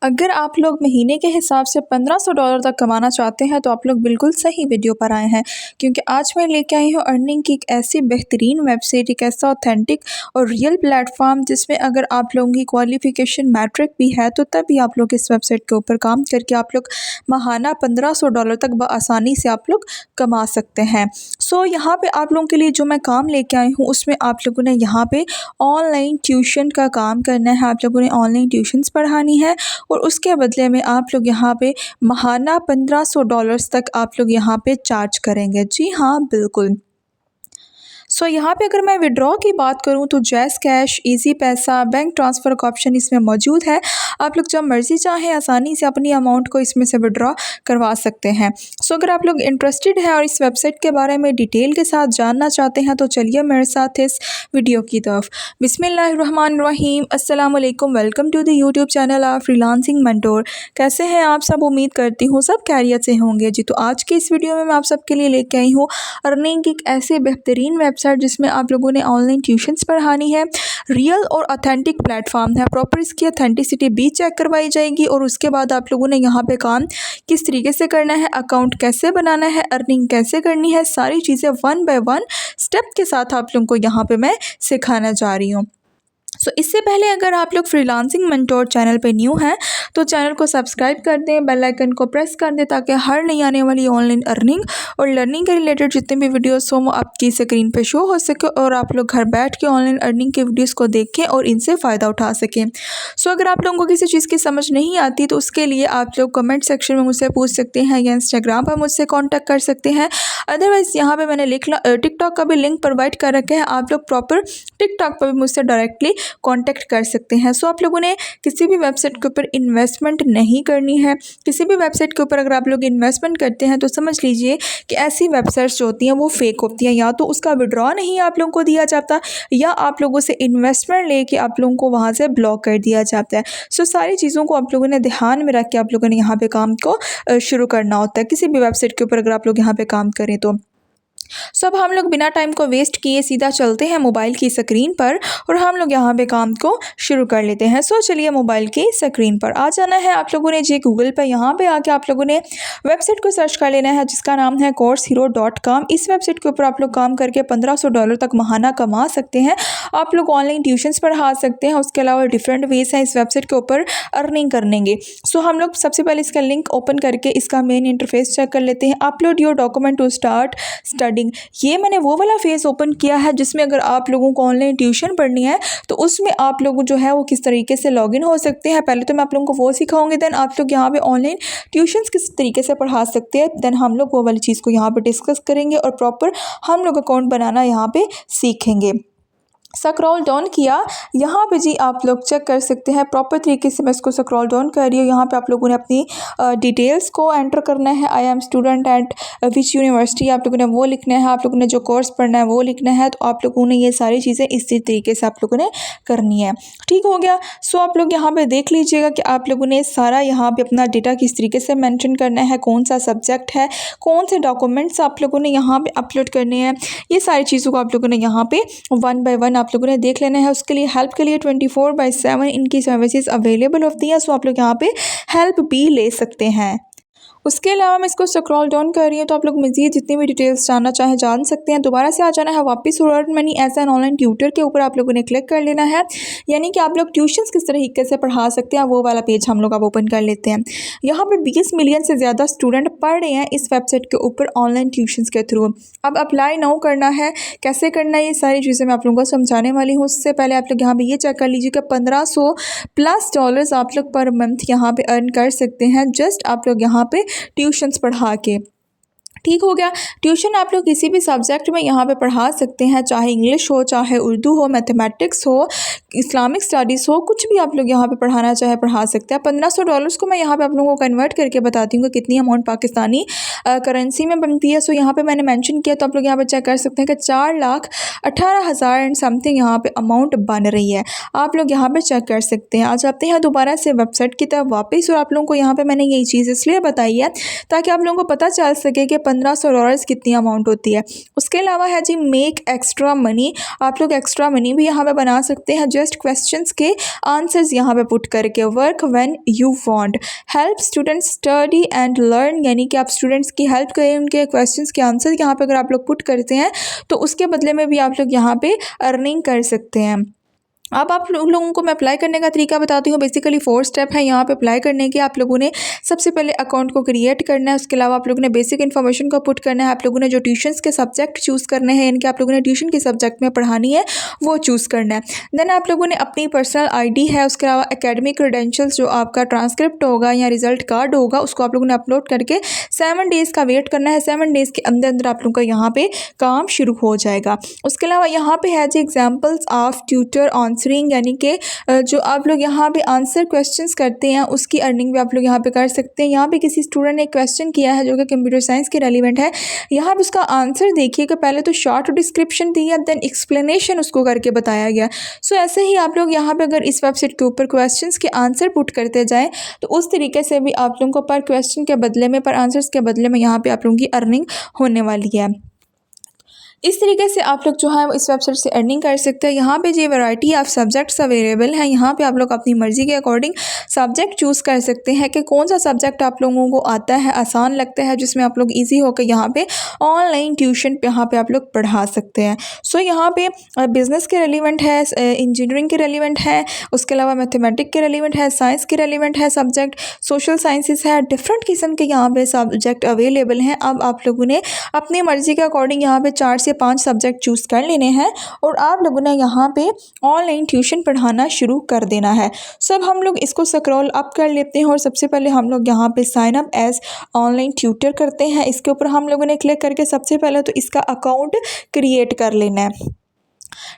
अगर आप लोग महीने के हिसाब से $1500 तक कमाना चाहते हैं तो आप लोग बिल्कुल सही वीडियो पर आए हैं, क्योंकि आज मैं लेके आई हूँ अर्निंग की एक ऐसी बेहतरीन वेबसाइट, एक ऐसा ऑथेंटिक और रियल प्लेटफॉर्म जिसमें अगर आप लोगों की क्वालिफिकेशन मैट्रिक भी है तो तभी आप लोग इस वेबसाइट के ऊपर काम करके आप लोग माहाना $1500 तक बआसानी से आप लोग कमा सकते हैं। सो यहाँ पे आप लोगों के लिए जो मैं काम लेके आई हूँ उसमें आप लोगों ने यहाँ पे ऑनलाइन ट्यूशन का काम करना है। आप लोगों ने ऑनलाइन ट्यूशन्स पढ़ानी है और उसके बदले में आप लोग यहाँ पे माहाना $1500 तक आप लोग यहाँ पे चार्ज करेंगे। जी हाँ, बिल्कुल। सो यहाँ पे अगर मैं विड्रॉ की बात करूँ तो जैज़ कैश, इजी पैसा, बैंक ट्रांसफ़र का ऑप्शन इसमें मौजूद है। आप लोग जब मर्ज़ी चाहें आसानी से अपनी अमाउंट को इसमें से विड्रॉ करवा सकते हैं। सो अगर आप लोग इंटरेस्टेड हैं और इस वेबसाइट के बारे में डिटेल के साथ जानना चाहते हैं तो चलिए मेरे साथ इस वीडियो की तरफ। बिस्मिल्लाहिर्रहमानिर्रहीम, अस्सलाम वालेकुम, welcome to the YouTube channel of freelancing mentor. कैसे हैं आप सब? उम्मीद करती हूँ सब खैरियत से होंगे। जी तो आज के इस वीडियो में मैं आप सबके लिए लेके आई हूँ अर्निंग की एक ऐसी बेहतरीन वेबसाइट जिसमें आप लोगों ने ऑनलाइन ट्यूशन्स पढ़ानी है। रियल और ऑथेंटिक प्लेटफॉर्म है, प्रॉपर इसकी ऑथेंटिसिटी भी चेक करवाई जाएगी और उसके बाद आप लोगों ने यहाँ पे काम किस तरीके से करना है, अकाउंट कैसे बनाना है, अर्निंग कैसे करनी है, सारी चीज़ें वन बाय वन स्टेप के साथ आप लोगों को यहाँ पे मैं सिखाना जा रही हूँ। सो इससे पहले अगर आप लोग फ्रीलांसिंग मेंटोर चैनल पे न्यू हैं तो चैनल को सब्सक्राइब कर दें, बेल आइकन को प्रेस कर दें ताकि हर नई आने वाली ऑनलाइन अर्निंग और लर्निंग के रिलेटेड जितने भी वीडियोस हो वो आपकी स्क्रीन पे शो हो सके और आप लोग घर बैठ के ऑनलाइन अर्निंग के वीडियोस को देखें और इनसे फ़ायदा उठा सकें। सो अगर आप लोगों को किसी चीज़ की समझ नहीं आती तो उसके लिए आप लोग कमेंट सेक्शन में मुझसे पूछ सकते हैं या इंस्टाग्राम पर मुझसे कॉन्टैक्ट कर सकते हैं। अदरवाइज़ यहाँ पर मैंने टिकटॉक का भी लिंक प्रोवाइड कर रखा है, आप लोग प्रॉपर टिकटॉक पर भी मुझसे डायरेक्टली कांटेक्ट कर सकते हैं। सो आप लोगों ने किसी भी वेबसाइट के ऊपर इन्वेस्टमेंट नहीं करनी है। किसी भी वेबसाइट के ऊपर अगर आप लोग इन्वेस्टमेंट करते हैं तो समझ लीजिए कि ऐसी वेबसाइट्स जो होती हैं वो फेक होती हैं, या तो उसका विड्रॉ नहीं आप लोगों को दिया जाता या आप लोगों से इन्वेस्टमेंट लेके आप लोगों को वहाँ से ब्लॉक कर दिया जाता है। सो सारी चीज़ों को आप लोगों ने ध्यान में रख के आप लोगों ने यहाँ पे काम को शुरू करना होता है किसी भी वेबसाइट के ऊपर अगर आप लोग यहाँ पे काम करें तो। सो अब हम लोग बिना टाइम को वेस्ट किए सीधा चलते हैं मोबाइल की स्क्रीन पर और हम लोग यहाँ पे काम को शुरू कर लेते हैं। सो चलिए मोबाइल की स्क्रीन पर आ जाना है आप लोगों ने। जी गूगल पर यहाँ पे आके आप लोगों ने वेबसाइट को सर्च कर लेना है जिसका नाम है CourseHero.com। इस वेबसाइट के ऊपर आप लोग काम करके $1500 तक माहाना कमा सकते हैं। आप लोग ऑनलाइन ट्यूशन्स पढ़ा सकते हैं, उसके अलावा डिफरेंट वेज हैं इस वेबसाइट के ऊपर अर्निंग करने के। सो हम लोग सबसे पहले इसका लिंक ओपन करके इसका मेन इंटरफेस चेक कर लेते हैं। Upload your document to start study. ये मैंने वो वाला फेस ओपन किया है जिसमें अगर आप लोगों को ऑनलाइन ट्यूशन पढ़नी है तो उसमें आप लोग जो है वो किस तरीके से लॉगिन हो सकते हैं। पहले तो मैं आप लोगों को वो सिखाऊंगी, देन आप लोग यहाँ पे ऑनलाइन ट्यूशन्स किस तरीके से पढ़ा सकते हैं, देन हम लोग वो वाली चीज़ को यहाँ पे डिस्कस करेंगे और प्रॉपर हम लोग अकाउंट बनाना यहाँ पे सीखेंगे। स्क्रॉल डाउन किया यहाँ पे जी आप लोग चेक कर सकते हैं प्रॉपर तरीके से मैं इसको स्क्रॉल डाउन कर रही हूँ। यहाँ पे आप लोगों ने अपनी डिटेल्स को एंटर करना है। I am student at which university आप लोगों ने वो लिखना है, आप लोगों ने जो कोर्स पढ़ना है वो लिखना है। तो आप लोगों ने ये सारी चीज़ें इसी तरीके से आप लोगों ने करनी है। ठीक हो गया। सो आप लोग यहाँ पर देख लीजिएगा कि आप लोगों ने सारा यहाँ पर अपना डेटा किस तरीके से मैंशन करना है, कौन सा सब्जेक्ट है, कौन से डॉक्यूमेंट्स आप लोगों ने यहाँ पर अपलोड करने हैं, ये सारी चीज़ों को आप लोगों ने यहाँ पर वन बाय वन आप लोगों ने देख लेना है। उसके लिए हेल्प के लिए 24/7 इनकी सर्विसेज अवेलेबल होती हैं। सो आप लोग यहाँ पे हेल्प भी ले सकते हैं। उसके अलावा मैं इसको स्क्रॉल डाउन कर रही हूँ तो आप लोग मज़ीद जितनी भी डिटेल्स जानना चाहें जान सकते हैं। दोबारा से आ जाना है वापस earn money as an online tutor के ऊपर आप लोगों ने क्लिक कर लेना है, यानी कि आप लोग ट्यूशन्स किस तरीके से पढ़ा सकते हैं वो वाला पेज हम लोग अब ओपन कर लेते हैं। यहाँ पे 20 मिलियन से ज़्यादा स्टूडेंट पढ़ रहे हैं इस वेबसाइट के ऊपर ऑनलाइन ट्यूशन्स के थ्रू। अब अप्लाई नाउ करना है, कैसे करना है, ये सारी चीज़ें मैं आप लोगों को समझाने वाली हूँ। उससे पहले आप लोग यहाँ पर ये चेक कर लीजिए कि $1500+ आप लोग पर मंथ यहाँ पर अर्न कर सकते हैं जस्ट आप लोग यहाँ पर ट्यूशन्स पढ़ा के। ठीक हो गया। ट्यूशन आप लोग किसी भी सब्जेक्ट में यहाँ पे पढ़ा सकते हैं, चाहे इंग्लिश हो, चाहे उर्दू हो, मैथमेटिक्स हो, इस्लामिक स्टडीज़ हो, कुछ भी आप लोग यहाँ पे पढ़ाना चाहे पढ़ा सकते हैं। $1500 को मैं यहाँ पे आप लोगों को कन्वर्ट करके बताती हूँ कि कितनी अमाउंट पाकिस्तानी करेंसी में बनती है। सो यहाँ पे मैंने मेंशन किया तो आप लोग यहाँ पे चेक कर सकते हैं कि 4,18,000 एंड समथिंग यहाँ पे अमाउंट बन रही है। आप लोग यहाँ पे चेक कर सकते हैं। आ जाते हैं दोबारा से वेबसाइट की तरफ वापस और आप लोगों को यहाँ पे मैंने यही चीज़ इसलिए बताई है ताकि आप लोगों को पता चल सके कि $1500 कितनी अमाउंट होती है। उसके अलावा है जी मेक एक्स्ट्रा मनी, आप लोग एक्स्ट्रा मनी भी यहाँ पे बना सकते हैं। सजेस्ट क्वेश्चंस के आंसर्स यहाँ पे पुट करके। Work when you want, help students study and learn, यानी कि आप स्टूडेंट्स की हेल्प करें, उनके क्वेश्चंस के आंसर यहाँ पे अगर आप लोग पुट करते हैं तो उसके बदले में भी आप लोग यहाँ पे अर्निंग कर सकते हैं। अब आप लोगों को मैं अप्लाई करने का तरीका बताती हूँ। बेसिकली 4 स्टेप है यहाँ पे अप्लाई करने के। आप लोगों ने सबसे पहले अकाउंट को क्रिएट करना है, उसके अलावा आप लोगों ने बेसिक इन्फॉर्मेशन को पुट करना है, आप लोगों ने जो ट्यूशन्स के सब्जेक्ट चूज़ करने हैं, यानी कि आप लोगों ने ट्यूशन के सब्जेक्ट में पढ़ानी है वो चूज़ करना है। देन आप लोगों ने अपनी पर्सनल ID है, उसके अलावा एकेडमिक क्रेडेंशियल्स जो आपका ट्रांसक्रिप्ट होगा या रिजल्ट कार्ड होगा उसको आप लोगों ने अपलोड करके 7 डेज़ का वेट करना है। 7 डेज़ के अंदर अंदर आप लोगों का यहाँ पे काम शुरू हो जाएगा। उसके अलावा यहाँ पे है जी एग्जाम्पल्स ऑफ ट्यूटर आंसरिंग, यानी कि जो आप लोग यहाँ पे आंसर क्वेश्चंस करते हैं उसकी अर्निंग भी आप लोग यहाँ पे कर सकते हैं। यहाँ पे किसी स्टूडेंट ने क्वेश्चन किया है जो कि कंप्यूटर साइंस के रेलिवेंट है, यहाँ पे उसका आंसर देखिए कि पहले तो शॉर्ट डिस्क्रिप्शन दिया, देन एक्सप्लेनेशन उसको करके बताया गया। सो ऐसे ही आप लोग यहाँ पे अगर इस वेबसाइट के ऊपर क्वेश्चंस के आंसर पुट करते जाएँ तो उस तरीके से भी आप लोगों को पर क्वेश्चन के बदले में, पर आंसर्स के बदले में यहाँ पर आप लोगों की अर्निंग होने वाली है। इस तरीके से आप लोग जो है वो इस वेबसाइट से अर्निंग कर सकते हैं। यहाँ पे जो वैरायटी ऑफ सब्जेक्ट्स अवेलेबल हैं, यहाँ पे आप लोग अपनी मर्ज़ी के अकॉर्डिंग सब्जेक्ट चूज़ कर सकते हैं कि कौन सा सब्जेक्ट आप लोगों को आता है, आसान लगता है, जिसमें आप लोग इजी होकर यहाँ पे ऑनलाइन ट्यूशन पे यहाँ पे आप लोग पढ़ा सकते हैं। सो यहाँ पे बिज़नेस के रेलिवेंट है, इंजीनियरिंग के रेलिवेंट है, उसके अलावा मैथमेटिक के रेलिवेंट है, साइंस के रेलिवेंट है सब्जेक्ट, सोशल साइंसेस है, डिफरेंट किस्म के यहाँ पे सब्जेक्ट अवेलेबल हैं। अब आप लोगों ने अपनी मर्ज़ी के अकॉर्डिंग यहाँ पे 4 से 5 सब्जेक्ट चूज़ कर लेने हैं और आप लोगों ने यहाँ पे ऑनलाइन ट्यूशन पढ़ाना शुरू कर देना है। सब हम लोग इसको स्क्रॉल अप कर लेते हैं और सबसे पहले हम लोग यहाँ पे sign up as online tutor करते हैं। इसके ऊपर हम लोगों ने क्लिक करके सबसे पहले तो इसका अकाउंट क्रिएट कर लेना है,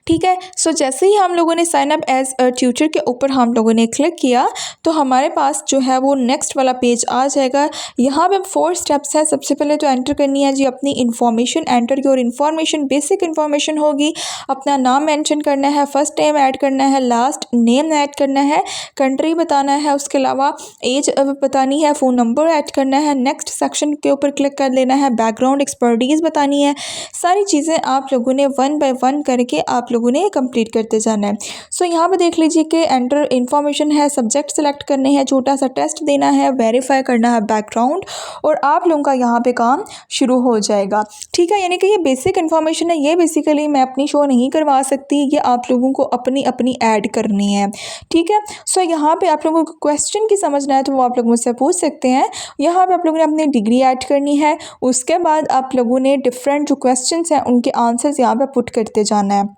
ठीक है। सो जैसे ही हम लोगों ने साइन अप एज ट्यूटर के ऊपर हम लोगों ने क्लिक किया तो हमारे पास जो है वो नेक्स्ट वाला पेज आ जाएगा। यहाँ पे 4 स्टेप्स है। सबसे पहले तो एंटर करनी है जी अपनी information, enter your information, basic information होगी, अपना नाम मेंशन करना है, फर्स्ट नेम ऐड करना है, लास्ट नेम ऐड करना है, कंट्री बताना है, उसके अलावा एज बतानी है, फ़ोन नंबर ऐड करना है। नेक्स्ट सेक्शन के ऊपर क्लिक कर लेना है, बैकग्राउंड एक्सपर्टीज़ बतानी है। सारी चीज़ें आप लोगों ने 1 बाय 1 करके आप लोगों ने कंप्लीट करते जाना है। सो यहाँ पे देख लीजिए कि एंटर इन्फॉर्मेशन है, सब्जेक्ट सेलेक्ट करने हैं, छोटा सा टेस्ट देना है, वेरीफाई करना है बैकग्राउंड और आप लोगों का यहाँ पे काम शुरू हो जाएगा, ठीक है। यानी कि ये बेसिक इन्फॉर्मेशन है, ये बेसिकली मैं अपनी शो नहीं करवा सकती, ये आप लोगों को अपनी अपनी ऐड करनी है, ठीक है। सो यहाँ पे आप लोगों को क्वेश्चन की समझना है तो वो आप लोग मुझसे पूछ सकते हैं। यहाँ पे आप लोगों ने अपनी डिग्री ऐड करनी है, उसके बाद आप लोगों ने डिफरेंट जो क्वेश्चन हैं उनके आंसर्स यहाँ पे पुट करते जाना है,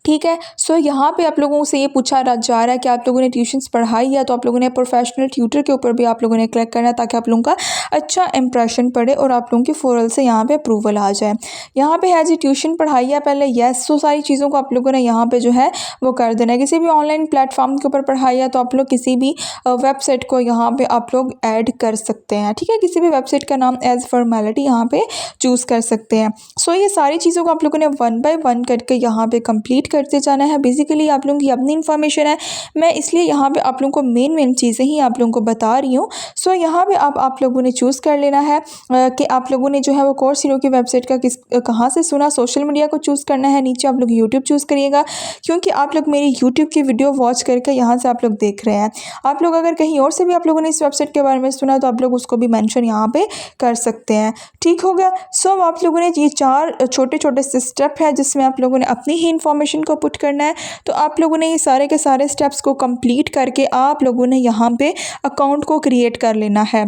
ठीक है। सो यहाँ पे आप लोगों से ये पूछा जा रहा है कि आप लोगों ने ट्यूशन्स पढ़ाई है, तो आप लोगों ने प्रोफेशनल ट्यूटर के ऊपर भी आप लोगों ने क्लिक करना है ताकि आप लोगों का अच्छा इंप्रेशन पड़े और आप लोगों की फोरल से यहाँ पे अप्रूवल आ जाए। यहाँ पे है जी ट्यूशन पढ़ाई है पहले, यस। सो सारी चीज़ों को आप लोगों ने यहाँ पे जो है वो कर देना है। किसी भी ऑनलाइन प्लेटफॉर्म के ऊपर पढ़ाई है तो आप लोग किसी भी वेबसाइट को यहाँ पर आप लोग ऐड कर सकते हैं, ठीक है। किसी भी वेबसाइट का नाम एज फॉर्मेलिटी यहाँ पर चूज़ कर सकते हैं। सो ये सारी चीज़ों को आप लोगों ने 1 बाय 1 करके यहाँ पर कंप्लीट करते जाना है। बेसिकली आप लोगों की अपनी इन्फॉर्मेशन है, मैं इसलिए यहाँ पे आप लोगों को मेन चीज़ें ही आप लोगों को बता रही हूँ। सो यहाँ पे आप लोगों ने चूज़ कर लेना है कि आप लोगों ने जो है वो कोर्स हीरो की वेबसाइट का कहाँ से सुना। सोशल मीडिया को चूज़ करना है, नीचे आप लोग यूट्यूब चूज़ करिएगा क्योंकि आप लोग मेरी यूट्यूब की वीडियो वॉच करके यहाँ से आप लोग देख रहे हैं। आप लोग अगर कहीं और से भी आप लोगों ने इस वेबसाइट के बारे में सुना तो आप लोग उसको भी मेंशन यहाँ पे कर सकते हैं, ठीक हो गया। सो आप लोगों ने ये 4 छोटे छोटे स्टेप है जिसमें आप लोगों ने अपनी ही इन्फॉर्मेशन को पुट करना है। तो आप लोगों ने ये सारे के सारे स्टेप्स को कंप्लीट करके आप लोगों ने यहाँ पे अकाउंट को क्रिएट कर लेना है।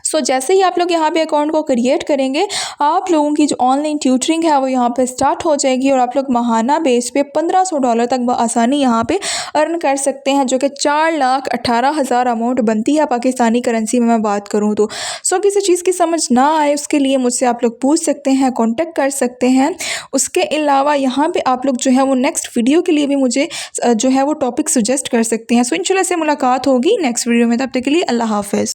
सो जैसे ही आप लोग यहाँ पे अकाउंट को क्रिएट करेंगे आप लोगों की जो ऑनलाइन ट्यूटरिंग है वो यहाँ पे स्टार्ट हो जाएगी और आप लोग माहाना बेस पे $1500 तक बआसानी यहाँ पे अर्न कर सकते हैं, जो कि 4,18,000 अमाउंट बनती है पाकिस्तानी करेंसी में मैं बात करूँ तो। सो किसी चीज़ की समझ ना आए उसके लिए मुझसे आप लोग पूछ सकते हैं, कॉन्टेक्ट कर सकते हैं। उसके अलावा यहाँ पर आप लोग जो है वो नेक्स्ट वीडियो के लिए भी मुझे जो है वो टॉपिक सजेस्ट कर सकते हैं। सो इंशाल्लाह से मुलाकात होगी नेक्स्ट वीडियो में, तब तक के लिए अल्लाह हाफ़िज़।